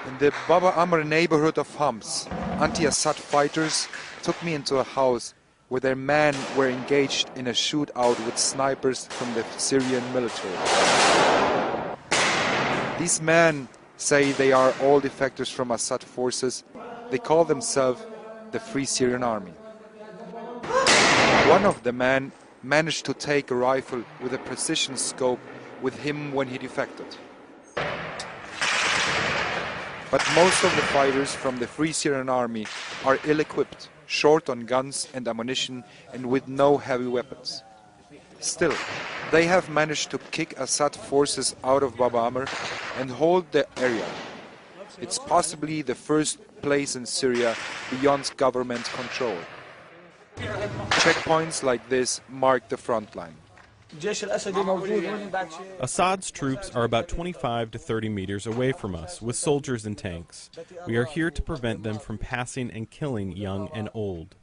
In the Baba Amr neighborhood of Homs, anti-Assad fighters took me into a house where their men were engaged in a shootout with snipers from the Syrian military. These men say they are all defectors from Assad forces. They call themselves the Free Syrian Army. One of the men managed to take a rifle with a precision scope with him when he defected. But most of the fighters from the Free Syrian Army are ill-equipped, short on guns and ammunition, and with no heavy weapons. Still, they have managed to kick Assad forces out of Baba Amr and hold the area. It's possibly the first place in Syria beyond government control. Checkpoints like this mark the front line. Assad's troops are about 25 to 30 meters away from us with soldiers and tanks. We are here to prevent them from passing and killing young and old.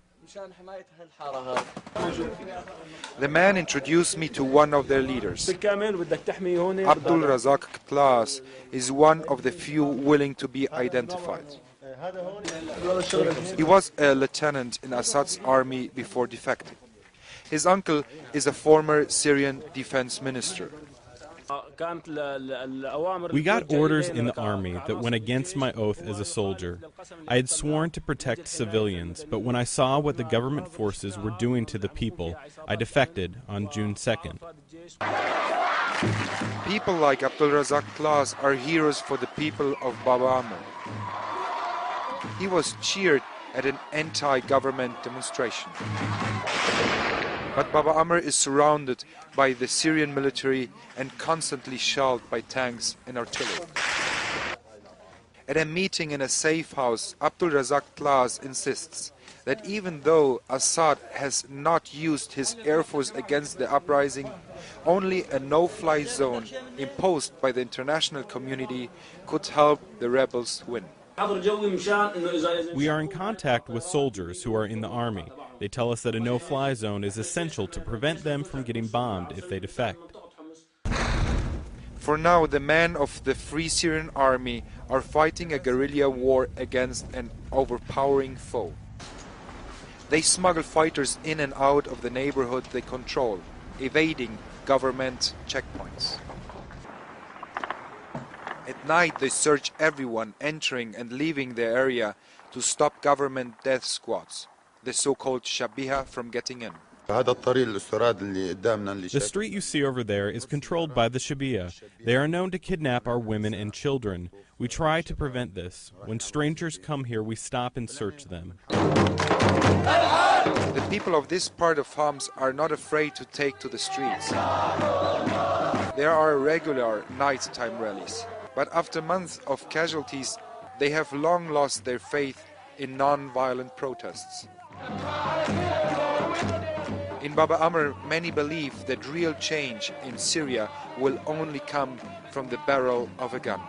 The man introduced me to one of their leaders. Abdul Razak طلاس is one of the few willing to be identified. He was a lieutenant in Assad's army before defecting. His uncle is a former Syrian defense minister. We got orders in the army that went against my oath as a soldier. I had sworn to protect civilians, but when I saw what the government forces were doing to the people, I defected on June 2nd. People like Abdul Razak طلاس are heroes for the people of Baba Amr. He was cheered at an anti-government demonstration. But Baba Amr is surrounded by the Syrian military and constantly shelled by tanks and artillery. At a meeting in a safe house, Abdul Razak طلاس insists that even though Assad has not used his air force against the uprising, only a no-fly zone imposed by the international community could help the rebels win. We are in contact with soldiers who are in the army. They tell us that a no-fly zone is essential to prevent them from getting bombed if they defect. For now, the men of the Free Syrian Army are fighting a guerrilla war against an overpowering foe. They smuggle fighters in and out of the neighborhood they control, evading government checkpoints. At night, they search everyone entering and leaving the area to stop government death squads, the so-called Shabiha, from getting in. The street you see over there is controlled by the Shabiha. They are known to kidnap our women and children. We try to prevent this. When strangers come here, we stop and search them. The people of this part of Homs are not afraid to take to the streets. There are regular nighttime rallies. But after months of casualties, they have long lost their faith in non-violent protests. In Baba Amr, many believe that real change in Syria will only come from the barrel of a gun.